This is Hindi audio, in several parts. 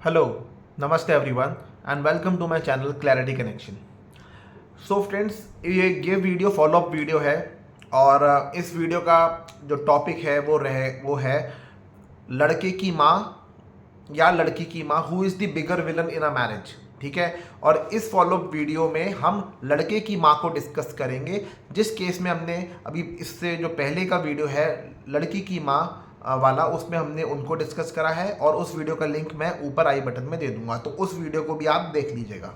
हेलो, नमस्ते everyone and welcome to my channel clarity connection. So friends, ये वीडियो फॉलो अप वीडियो है और इस वीडियो का जो टॉपिक है वो है लड़के की माँ या लड़की की माँ who is the bigger villain in a marriage. ठीक है, और इस फॉलो अप वीडियो में हम लड़के की माँ को डिस्कस करेंगे, जिस केस में हमने अभी इससे जो पहले का वीडियो है लड़की की माँ वाला, उसमें हमने उनको डिस्कस करा है और उस वीडियो का लिंक मैं ऊपर आई बटन में दे दूंगा, तो उस वीडियो को भी आप देख लीजिएगा।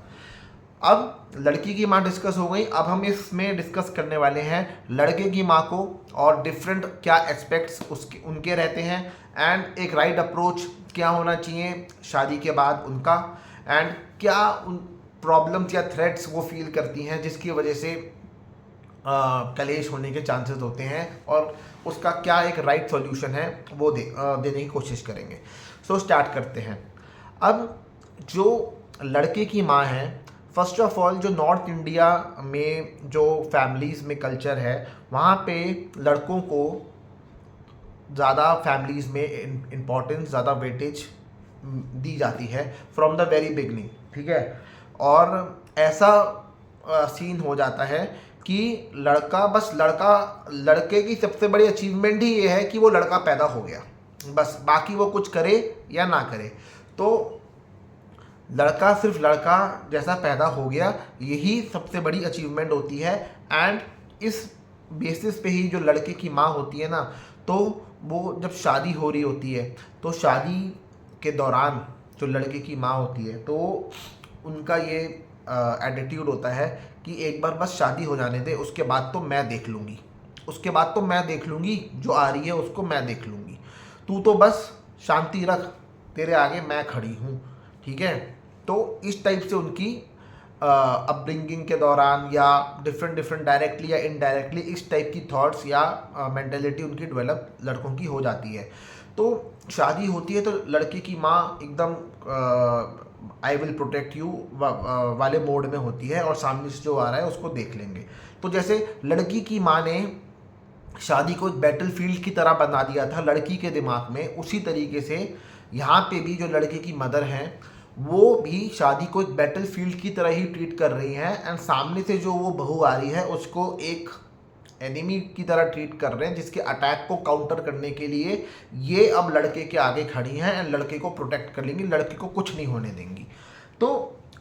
अब लड़की की माँ डिस्कस हो गई, अब हम इसमें डिस्कस करने वाले हैं लड़के की माँ को और डिफरेंट क्या एस्पेक्ट्स उसके उनके रहते हैं एंड एक राइट अप्रोच क्या होना चाहिए शादी के बाद उनका, एंड क्या उन प्रॉब्लम्स या थ्रेट्स वो फील करती हैं जिसकी वजह से कलेश होने के चांसेस होते हैं और उसका क्या एक राइट सॉल्यूशन है वो देने की कोशिश करेंगे। सो स्टार्ट करते हैं। अब जो लड़के की माँ है, फर्स्ट ऑफ ऑल जो नॉर्थ इंडिया में जो फैमिलीज़ में कल्चर है, वहाँ पे लड़कों को ज़्यादा फैमिलीज़ में इम्पोर्टेंस, ज़्यादा वेटेज दी जाती है फ्रॉम द वेरी बिगनिंग। ठीक है, और ऐसा सीन हो जाता है कि लड़के की सबसे बड़ी अचीवमेंट ही ये है कि वो लड़का पैदा हो गया, बस बाकी वो कुछ करे या ना करे, तो लड़का सिर्फ लड़का जैसा पैदा हो गया, यही सबसे बड़ी अचीवमेंट होती है। एंड इस बेसिस पे ही जो लड़के की माँ होती है ना, तो वो जब शादी हो रही होती है तो शादी के दौरान जो लड़के की माँ होती है तो उनका ये एटीट्यूड होता है कि एक बार बस शादी हो जाने दे, उसके बाद तो मैं देख लूँगी, जो आ रही है उसको मैं देख लूँगी, तू तो बस शांति रख, तेरे आगे मैं खड़ी हूँ। ठीक है, तो इस टाइप से उनकी अपब्रिंगिंग के दौरान या डिफरेंट डायरेक्टली या इनडायरेक्टली इस टाइप की थॉट्स या मेंटेलिटी उनकी डेवलप लड़कों की हो जाती है। तो शादी होती है तो लड़की की माँ एकदम आई विल प्रोटेक्ट यू वाले मोड में होती है और सामने से जो आ रहा है उसको देख लेंगे। तो जैसे लड़की की माँ ने शादी को एक बैटल फील्ड की तरह बना दिया था लड़की के दिमाग में, उसी तरीके से यहाँ पे भी जो लड़के की मदर हैं वो भी शादी को एक बैटल फील्ड की तरह ही ट्रीट कर रही हैं एंड सामने से जो वो बहू आ रही है उसको एक एनिमी की तरह ट्रीट कर रहे हैं, जिसके अटैक को काउंटर करने के लिए ये अब लड़के के आगे खड़ी हैं एंड लड़के को प्रोटेक्ट कर लेंगी, लड़के को कुछ नहीं होने देंगी। तो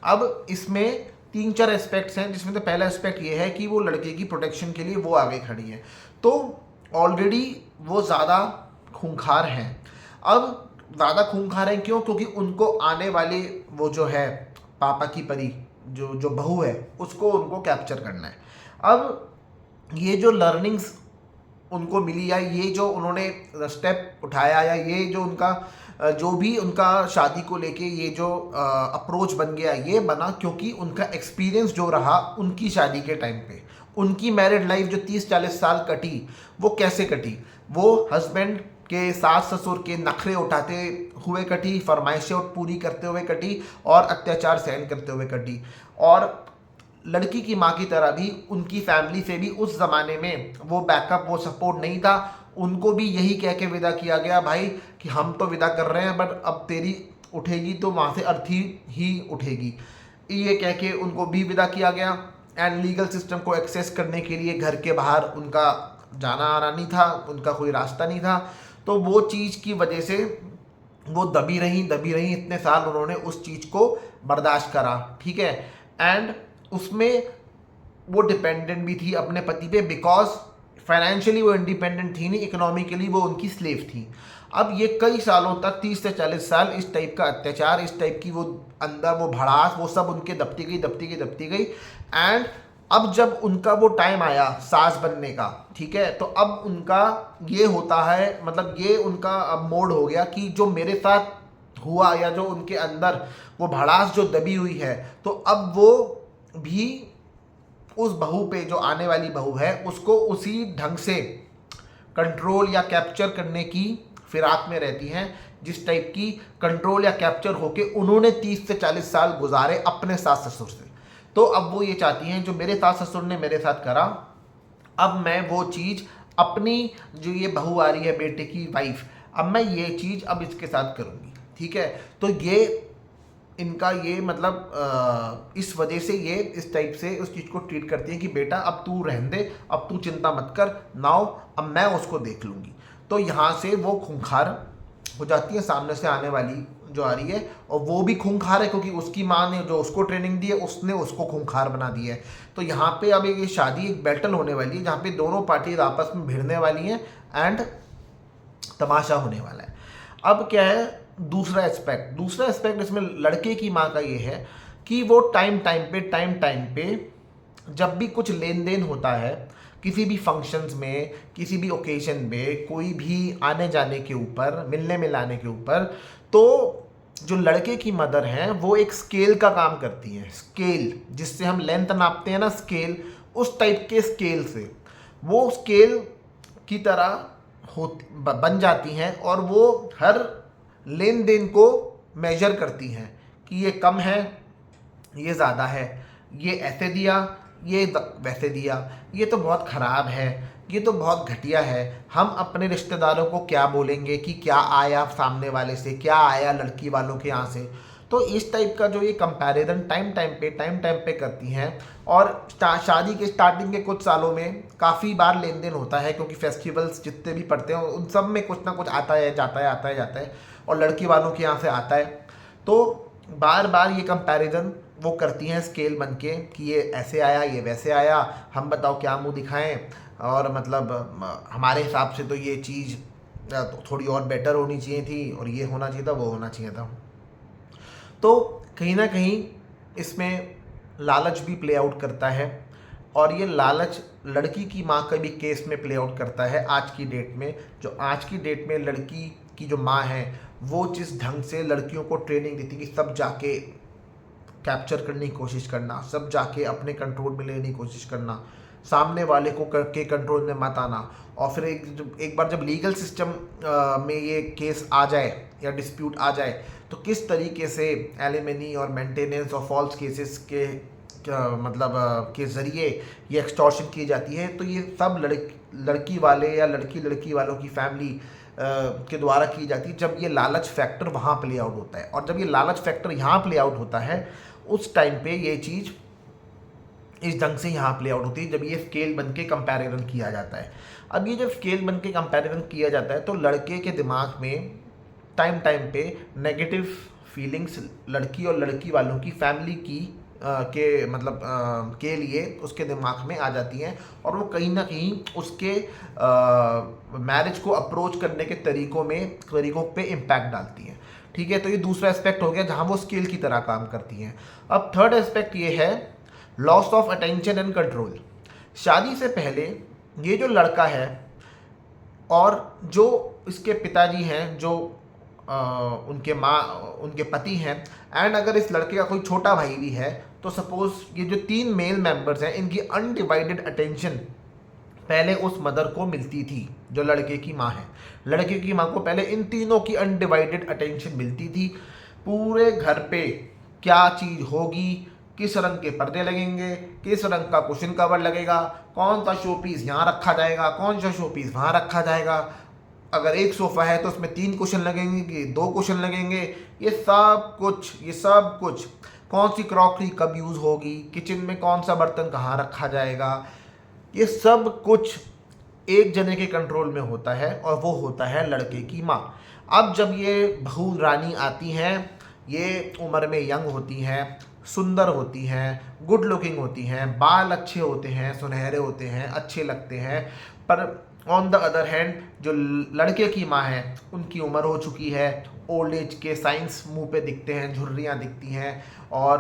अब इसमें 3-4 एस्पेक्ट्स हैं, जिसमें तो पहला एस्पेक्ट ये है कि वो लड़के की प्रोटेक्शन के लिए वो आगे खड़ी हैं, तो ऑलरेडी वो ज़्यादा खूंखार हैं। अब ज़्यादा खूंखार हैं क्यों? क्योंकि उनको आने वाले वो जो है पापा की परी जो बहू है उसको उनको कैप्चर करना है। अब ये जो लर्निंग्स उनको मिली या ये जो उन्होंने स्टेप उठाया या ये जो उनका जो भी उनका शादी को लेके ये जो अप्रोच बन गया, ये बना क्योंकि उनका एक्सपीरियंस जो रहा उनकी शादी के टाइम पे, उनकी मैरिड लाइफ जो 30-40 साल कटी, वो कैसे कटी? वो हस्बैंड के सास ससुर के नखरे उठाते हुए कटी, फरमाइशें पूरी करते हुए कटी और अत्याचार सहन करते हुए कटी। और लड़की की माँ की तरह भी उनकी फैमिली से भी उस ज़माने में वो बैकअप, वो सपोर्ट नहीं था, उनको भी यही कह के विदा किया गया भाई कि हम तो विदा कर रहे हैं बट अब तेरी उठेगी तो वहाँ से अर्थी ही उठेगी, ये कह के उनको भी विदा किया गया। एंड लीगल सिस्टम को एक्सेस करने के लिए घर के बाहर उनका जाना आना नहीं था, उनका कोई रास्ता नहीं था, तो वो चीज़ की वजह से वो दबी रही इतने साल उन्होंने उस चीज़ को बर्दाश्त करा। ठीक है, एंड उसमें वो डिपेंडेंट भी थी अपने पति पे, बिकॉज फाइनेंशियली वो इंडिपेंडेंट थी नहीं, इकोनॉमिकली वो उनकी स्लेव थी। अब ये कई सालों तक 30 से 40 साल इस टाइप का अत्याचार, इस टाइप की वो अंदर वो भड़ास, वो सब उनके दबती गई। एंड अब जब उनका वो टाइम आया सास बनने का, ठीक है, तो अब उनका ये होता है, मतलब ये उनका अब मोड हो गया कि जो मेरे साथ हुआ या जो उनके अंदर वो भड़ास जो दबी हुई है, तो अब वो भी उस बहू पे, जो आने वाली बहू है, उसको उसी ढंग से कंट्रोल या कैप्चर करने की फिराक में रहती हैं, जिस टाइप की कंट्रोल या कैप्चर होके उन्होंने 30 से 40 साल गुजारे अपने सास ससुर से। तो अब वो ये चाहती हैं जो मेरे सास ससुर ने मेरे साथ करा, अब मैं वो चीज़ अपनी जो ये बहू आ रही है बेटे की वाइफ, अब मैं ये चीज़ अब इसके साथ करूँगी। ठीक है, तो ये इनका ये मतलब इस वजह से ये इस टाइप से उस चीज़ को ट्रीट करती हैं कि बेटा अब तू रहने दे, अब तू चिंता मत कर, नाउ अब मैं उसको देख लूँगी। तो यहाँ से वो खूंखार हो जाती है सामने से आने वाली जो आ रही है, और वो भी खूंखार है क्योंकि उसकी माँ ने जो उसको ट्रेनिंग दी है उसने उसको खूंखार बना दिया है। तो यहाँ पे अब ये शादी एक बैटल होने वाली है जहाँ पे दोनों पार्टीज आपस में भिड़ने वाली हैं एंड तमाशा होने वाला है। अब क्या है दूसरा एस्पेक्ट इसमें लड़के की माँ का ये है कि वो टाइम टाइम पे जब भी कुछ लेन देन होता है किसी भी फंक्शंस में, किसी भी ओकेजन में, कोई भी आने जाने के ऊपर, मिलने मिलाने के ऊपर, तो जो लड़के की मदर हैं वो एक स्केल का काम करती हैं। स्केल जिससे हम लेंथ नापते हैं ना, स्केल, उस टाइप के स्केल से वो स्केल की तरह बन जाती हैं और वो हर लेन देन को मेजर करती हैं कि ये कम है, ये ज़्यादा है, ये ऐसे दिया, ये वैसे दिया, ये तो बहुत ख़राब है, ये तो बहुत घटिया है। हम अपने रिश्तेदारों को क्या बोलेंगे कि क्या आया सामने वाले से, क्या आया लड़की वालों के यहाँ से। तो इस टाइप का जो ये कंपैरिजन टाइम टाइम पे करती हैं। और शादी के स्टार्टिंग के कुछ सालों में काफ़ी बार लेन देन होता है क्योंकि फेस्टिवल्स जितने भी पड़ते हैं उन सब में कुछ ना कुछ आता है जाता है और लड़की वालों के यहाँ से आता है। तो बार बार ये कंपैरिजन वो करती हैं स्केल बन के कि ये ऐसे आया, ये वैसे आया, हम बताओ क्या मुंह दिखाएं, और मतलब हमारे हिसाब से तो ये चीज़ थोड़ी और बेटर होनी चाहिए थी, और ये होना चाहिए था, वो होना चाहिए था। तो कहीं ना कहीं इसमें लालच भी प्ले आउट करता है, और ये लालच लड़की की माँ का भी केस में प्ले आउट करता है आज की डेट में। जो आज की डेट में लड़की की जो माँ है वो जिस ढंग से लड़कियों को ट्रेनिंग देती कि सब जाके कैप्चर करने की कोशिश करना, सब जाके अपने कंट्रोल में लेने की कोशिश करना, सामने वाले को करके कंट्रोल में मत आना, और फिर एक बार जब लीगल सिस्टम में ये केस आ जाए या डिस्प्यूट आ जाए तो किस तरीके से एलिमनी और मेंटेनेंस और फॉल्स केसेस के मतलब के ज़रिए ये एक्सटॉर्शन की जाती है। तो ये सब लड़की वाले या लड़की वालों की फैमिली के द्वारा की जाती है जब ये लालच फैक्टर वहाँ प्ले आउट होता है। और जब ये लालच फैक्टर यहाँ प्ले आउट होता है उस टाइम पे ये चीज़ इस ढंग से यहाँ प्ले आउट होती है जब ये स्केल बन के कंपैरिजन किया जाता है। अब ये जब स्केल बन के कंपैरिजन किया जाता है तो लड़के के दिमाग में टाइम पे नेगेटिव फीलिंग्स लड़की और लड़की वालों की फैमिली की के मतलब के लिए उसके दिमाग में आ जाती हैं, और वो कहीं ना कहीं उसके मैरिज को अप्रोच करने के तरीकों पे इम्पैक्ट डालती हैं। ठीक है, तो ये दूसरा एस्पेक्ट हो गया जहाँ वो स्केल की तरह काम करती हैं। अब थर्ड एस्पेक्ट ये है loss of attention and control. शादी से पहले ये जो लड़का है और जो इसके पिताजी हैं, जो उनके पति हैं, एंड अगर इस लड़के का कोई छोटा भाई भी है, तो सपोज ये जो 3 मेल मेंबर्स हैं इनकी अनडिवाइडेड अटेंशन पहले उस मदर को मिलती थी जो लड़के की माँ है। लड़के की माँ को पहले इन तीनों की अनडिवाइडेड अटेंशन मिलती थी। पूरे घर पे क्या चीज़ होगी, किस रंग के पर्दे लगेंगे, किस रंग का कुशन कवर लगेगा, कौन सा शो पीस यहाँ रखा जाएगा, कौन सा शो पीस वहाँ रखा जाएगा, अगर एक सोफ़ा है तो उसमें 3 कुशन लगेंगे कि 2 कुशन लगेंगे, ये सब कुछ, कौन सी क्रॉकरी कब यूज़ होगी, किचन में कौन सा बर्तन कहाँ रखा जाएगा, ये सब कुछ एक जने के कंट्रोल में होता है और वो होता है लड़के की माँ। अब जब ये बहू रानी आती हैं, ये उम्र में यंग होती हैं, सुंदर होती हैं, गुड लुकिंग होती हैं, बाल अच्छे होते हैं, सुनहरे होते हैं, अच्छे लगते हैं, पर ऑन द अदर हैंड जो लड़के की माँ है उनकी उम्र हो चुकी है, ओल्ड एज के साइंस मुंह पे दिखते हैं, झुर्रियाँ दिखती हैं, और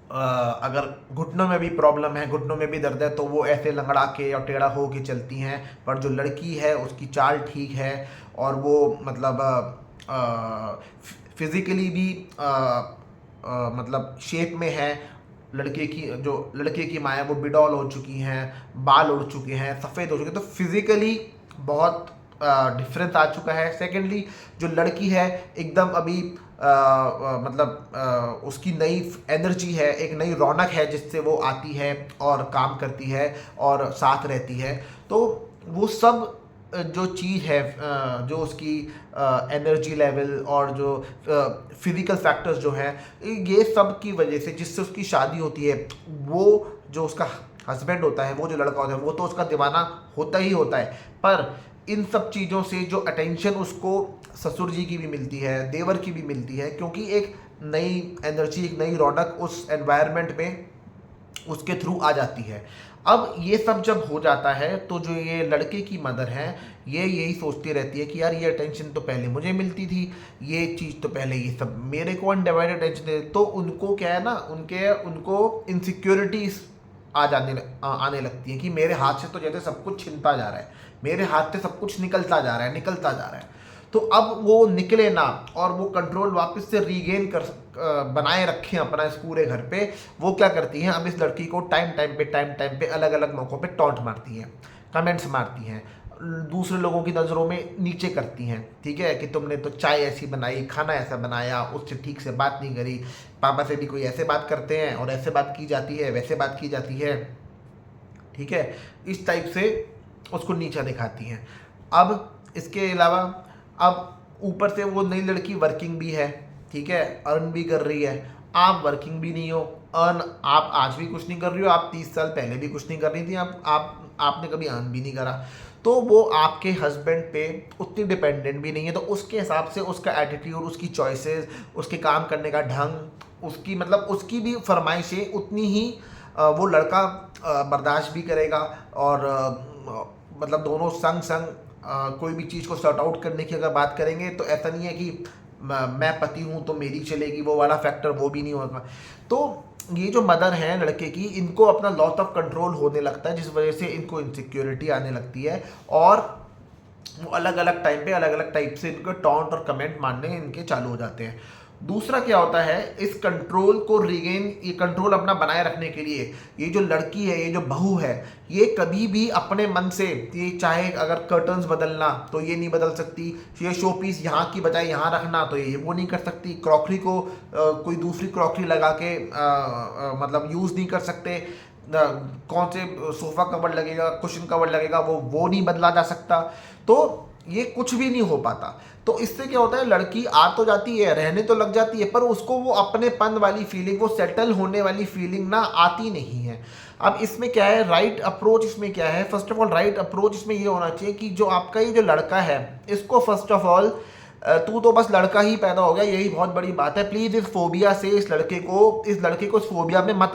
अगर घुटनों में भी प्रॉब्लम है, घुटनों में भी दर्द है, तो वो ऐसे लंगड़ा के और टेढ़ा हो के चलती हैं। पर जो लड़की है उसकी चाल ठीक है और वो मतलब फिज़िकली भी मतलब शेप में है। लड़के की माँ है वो बिडॉल हो चुकी हैं, बाल उड़ चुके हैं, सफ़ेद हो चुके हैं, तो फिज़िकली बहुत डिफरेंस आ चुका है। सेकेंडली जो लड़की है एकदम अभी मतलब उसकी नई एनर्जी है, एक नई रौनक है जिससे वो आती है और काम करती है और साथ रहती है। तो वो सब जो चीज़ है, जो उसकी एनर्जी लेवल और जो फिजिकल फैक्टर्स जो हैं, ये सब की वजह से जिससे उसकी शादी होती है, वो जो उसका हस्बैंड होता है, वो जो लड़का होता है, वो तो उसका दीवाना होता ही होता है। पर इन सब चीज़ों से जो अटेंशन उसको ससुर जी की भी मिलती है, देवर की भी मिलती है, क्योंकि एक नई एनर्जी, एक नई रौनक उस एनवायरनमेंट में उसके थ्रू आ जाती है। अब ये सब जब हो जाता है तो जो ये लड़के की मदर है, ये यही सोचती रहती है कि यार ये अटेंशन तो पहले मुझे मिलती थी, ये चीज़ तो पहले ये सब मेरे को अनडिवाइडेड अटेंशन दे, तो उनको क्या है ना, उनको इनसिक्योरिटीज आने लगती है कि मेरे हाथ से तो जैसे सब कुछ छिनता जा रहा है, मेरे हाथ से सब कुछ निकलता जा रहा है, निकलता जा रहा है। तो अब वो निकले ना और वो कंट्रोल वापस से रीगेन बनाए रखें अपना इस पूरे घर पे, वो क्या करती हैं, अब इस लड़की को टाइम टाइम पे अलग अलग मौक़ों पे टॉन्ट मारती हैं, कमेंट्स मारती हैं, दूसरे लोगों की नज़रों में नीचे करती हैं, ठीक है, कि तुमने तो चाय ऐसी बनाई, खाना ऐसा बनाया, उससे ठीक से बात नहीं करी, पापा से भी कोई ऐसे बात करते हैं और ऐसे बात की जाती है, वैसे बात की जाती है, ठीक है, इस टाइप से उसको नीचा दिखाती हैं। अब इसके अलावा अब ऊपर से वो नई लड़की वर्किंग भी है, ठीक है, अर्न भी कर रही है, आप वर्किंग भी नहीं हो, अर्न आप आज भी कुछ नहीं कर रही हो, आप 30 साल पहले भी कुछ नहीं कर रही थी, आपने कभी अर्न भी नहीं करा, तो वो आपके हस्बैंड पे उतनी डिपेंडेंट भी नहीं है, तो उसके हिसाब से उसका एटीट्यूड, उसकी चॉइसेस, उसके काम करने का ढंग, उसकी मतलब उसकी भी फरमाइशें उतनी ही वो लड़का बर्दाश्त भी करेगा, और मतलब दोनों संग संग कोई भी चीज़ को सॉर्ट आउट करने की अगर बात करेंगे, तो ऐसा नहीं है कि मैं पति हूँ तो मेरी चलेगी, वो वाला फैक्टर वो भी नहीं होगा। तो ये जो मदर हैं लड़के की, इनको अपना लॉस ऑफ कंट्रोल होने लगता है, जिस वजह से इनको इनसिक्योरिटी आने लगती है, और वो अलग अलग टाइम पे अलग अलग टाइप से इनको टॉन्ट और कमेंट मारने इनके चालू हो जाते हैं। दूसरा क्या होता है, इस कंट्रोल को रीगेन, ये कंट्रोल अपना बनाए रखने के लिए ये जो लड़की है, ये जो बहू है, ये कभी भी अपने मन से, ये चाहे अगर कर्टन्स बदलना तो ये नहीं बदल सकती, ये शो पीस यहाँ की बजाय यहाँ रखना तो ये वो नहीं कर सकती, क्रॉकरी को कोई दूसरी क्रॉकरी लगा के मतलब यूज़ नहीं कर सकते, कौन से सोफ़ा कवर लगेगा, कुशन कवर लगेगा, वो नहीं बदला जा सकता, तो ये कुछ भी नहीं हो पाता। तो इससे क्या होता है, लड़की आ तो जाती है, रहने तो लग जाती है, पर उसको वो अपनेपन वाली फीलिंग, वो सेटल होने वाली फीलिंग ना आती नहीं है। अब इसमें क्या है, राइट अप्रोच इसमें क्या है, first of all right approach इसमें ये होना चाहिए कि जो आपका ये जो लड़का है, इसको फर्स्ट ऑफ ऑल, तू तो बस लड़का ही पैदा हो गया, यही बहुत बड़ी बात है, प्लीज़ इस फोबिया से इस लड़के को इस फोबिया में मत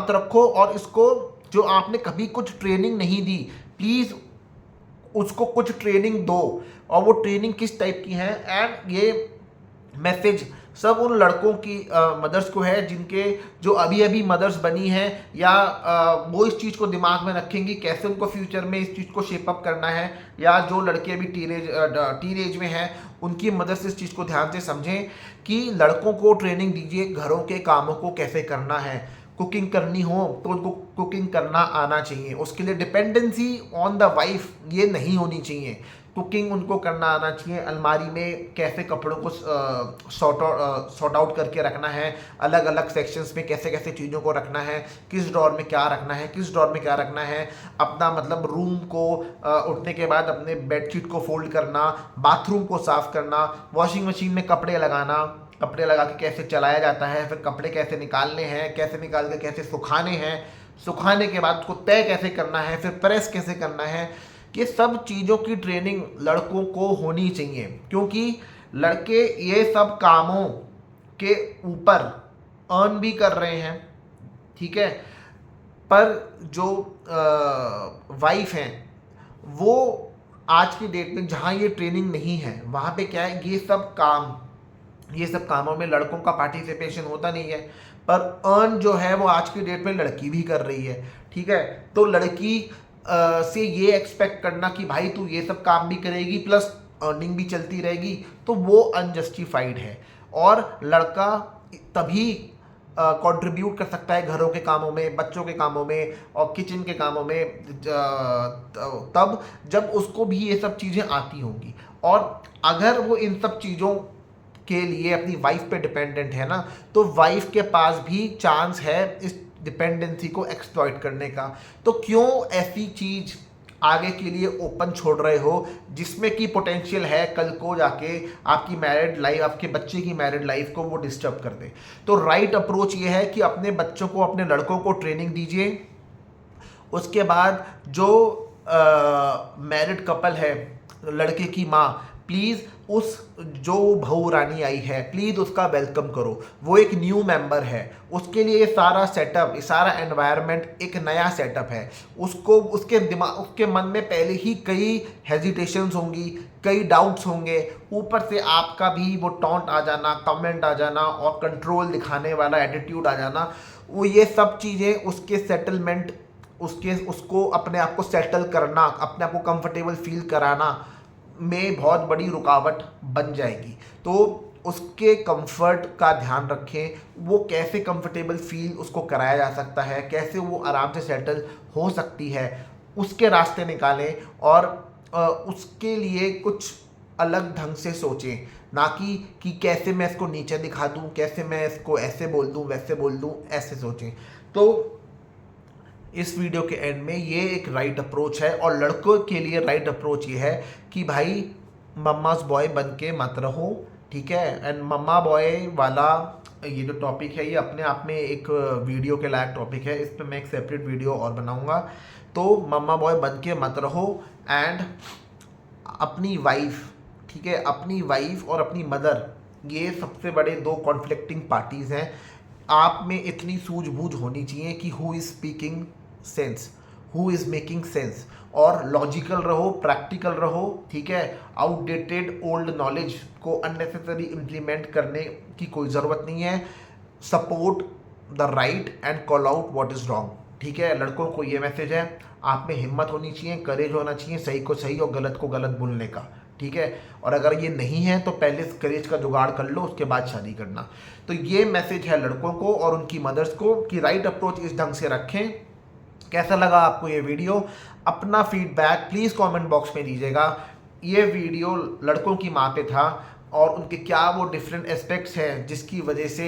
रखो, और इसको जो आपने कभी कुछ ट्रेनिंग नहीं दी, प्लीज़ उसको कुछ ट्रेनिंग दो, और वो ट्रेनिंग किस टाइप की है। एंड ये मैसेज सब उन लड़कों की मदर्स को है जिनके जो अभी अभी मदर्स बनी हैं, या वो इस चीज़ को दिमाग में रखेंगी कैसे उनको फ्यूचर में इस चीज़ को शेप अप करना है, या जो लड़के अभी टीनेज में हैं, उनकी मदर्स इस चीज़ को ध्यान से समझें कि लड़कों को ट्रेनिंग दीजिए घरों के कामों को कैसे करना है। कुकिंग करनी हो तो उनको कुकिंग करना आना चाहिए, उसके लिए डिपेंडेंसी ऑन द वाइफ ये नहीं होनी चाहिए, कुकिंग उनको करना आना चाहिए, अलमारी में कैसे कपड़ों को सॉर्ट आउट करके रखना है, अलग अलग सेक्शंस में कैसे कैसे चीज़ों को रखना है, किस ड्रॉर में क्या रखना है, किस ड्रॉर में क्या रखना है, अपना मतलब रूम को उठने के बाद अपने बेडशीट को फोल्ड करना, बाथरूम को साफ़ करना, वॉशिंग मशीन में कपड़े लगाना, कपड़े लगा के कैसे चलाया जाता है, फिर कपड़े कैसे निकालने हैं, कैसे निकाल के कैसे सुखाने हैं, सुखाने के बाद उसको तय कैसे करना है, फिर प्रेस कैसे करना है, ये सब चीज़ों की ट्रेनिंग लड़कों को होनी चाहिए, क्योंकि लड़के ये सब कामों के ऊपर अर्न भी कर रहे हैं, ठीक है, पर जो वाइफ हैं वो आज की डेट में जहाँ ये ट्रेनिंग नहीं है, वहाँ पे क्या है, ये सब कामों में लड़कों का पार्टिसिपेशन होता नहीं है, पर अर्न जो है वो आज की डेट में लड़की भी कर रही है, ठीक है। तो लड़की से ये एक्सपेक्ट करना कि भाई तू ये सब काम भी करेगी प्लस अर्निंग भी चलती रहेगी, तो वो अनजस्टिफाइड है, और लड़का तभी कंट्रीब्यूट कर सकता है घरों के कामों में, बच्चों के कामों में और किचन के कामों में तब जब उसको भी ये सब चीज़ें आती होंगी। और अगर वो इन सब चीज़ों के लिए अपनी वाइफ पे डिपेंडेंट है ना, तो वाइफ के पास भी चांस है इस डिपेंडेंसी को एक्सप्लॉइट करने का। तो क्यों ऐसी चीज़ आगे के लिए ओपन छोड़ रहे हो, जिसमें कि पोटेंशियल है कल को जाके आपकी मैरिड लाइफ, आपके बच्चे की मैरिड लाइफ को वो डिस्टर्ब कर दे। तो राइट अप्रोच ये है कि अपने बच्चों को, अपने लड़कों को ट्रेनिंग दीजिए। उसके बाद जो मैरिड कपल है, लड़के की माँ, प्लीज़ उस जो बहू रानी आई है प्लीज़ उसका वेलकम करो। वो एक न्यू मेंबर है, उसके लिए ये सारा सेटअप, ये सारा एनवायरनमेंट एक नया सेटअप है। उसको उसके दिमाग, उसके मन में पहले ही कई हेजिटेशंस होंगी, कई डाउट्स होंगे, ऊपर से आपका भी वो टॉन्ट आ जाना, कमेंट आ जाना और कंट्रोल दिखाने वाला एटीट्यूड आ जाना। वो ये सब चीज़ें उसके सेटलमेंट, उसको अपने आप को सेटल करना, अपने आप को कंफर्टेबल फील कराना में बहुत बड़ी रुकावट बन जाएगी। तो उसके कंफर्ट का ध्यान रखें, वो कैसे कंफर्टेबल फील उसको कराया जा सकता है, कैसे वो आराम से सेटल हो सकती है, उसके रास्ते निकालें और उसके लिए कुछ अलग ढंग से सोचें, ना कि कैसे मैं इसको नीचे दिखा दूं, कैसे मैं इसको ऐसे बोल दूं, वैसे बोल दूं, ऐसे सोचें। तो इस वीडियो के एंड में ये एक राइट अप्रोच है, और लड़कों के लिए राइट अप्रोच ये है कि भाई मम्माज बॉय बन के मत रहो, ठीक है। एंड मम्मा बॉय वाला ये जो टॉपिक है ये अपने आप में एक वीडियो के लायक टॉपिक है, इस पर मैं एक सेपरेट वीडियो और बनाऊंगा। तो मम्मा बॉय बन के मत रहो, एंड अपनी वाइफ, ठीक है, अपनी वाइफ और अपनी मदर, ये सबसे बड़े दो कॉन्फ्लिक्टिंग पार्टीज़ हैं। आप में इतनी सूझबूझ होनी चाहिए कि who is speaking sense, who is making sense, और लॉजिकल रहो, प्रैक्टिकल रहो, ठीक है। आउटडेटेड ओल्ड नॉलेज को अननेसेसरी इम्प्लीमेंट करने की कोई ज़रूरत नहीं है। Support the right and call out what is wrong, ठीक है। लड़कों को ये मैसेज है, आप में हिम्मत होनी चाहिए, करेज होना चाहिए सही को सही और गलत को गलत बोलने का, ठीक है। और अगर ये नहीं है तो पहले इस करेज का जुगाड़ कर लो, उसके बाद शादी करना। तो ये मैसेज है लड़कों को और उनकी मदर्स को कि राइट अप्रोच इस ढंग से रखें। कैसा लगा आपको ये वीडियो? अपना फीडबैक प्लीज़ कमेंट बॉक्स में दीजिएगा। ये वीडियो लड़कों की माँ पे था और उनके क्या वो डिफरेंट एस्पेक्ट्स हैं जिसकी वजह से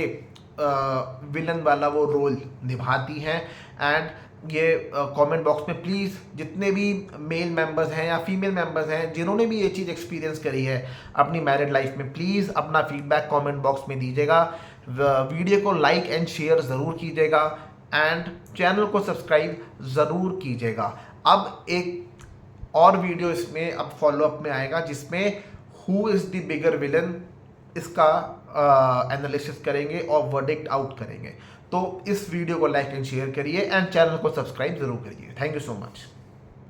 विलन वाला वो रोल निभाती हैं। एंड ये कमेंट बॉक्स में प्लीज़ जितने भी मेल मेंबर्स हैं या फीमेल मेंबर्स हैं जिन्होंने भी ये चीज़ एक्सपीरियंस करी है अपनी मैरिड लाइफ में, प्लीज़ अपना फीडबैक कमेंट बॉक्स में दीजिएगा। वीडियो को लाइक एंड शेयर ज़रूर कीजिएगा एंड चैनल को सब्सक्राइब ज़रूर कीजिएगा। अब एक और वीडियो इसमें अब फॉलोअप में आएगा जिसमें who is the bigger villain, इसका एनालिसिस करेंगे और वर्डिक्ट आउट करेंगे। तो इस वीडियो को लाइक एंड शेयर करिए एंड चैनल को सब्सक्राइब ज़रूर करिए। Thank you so much.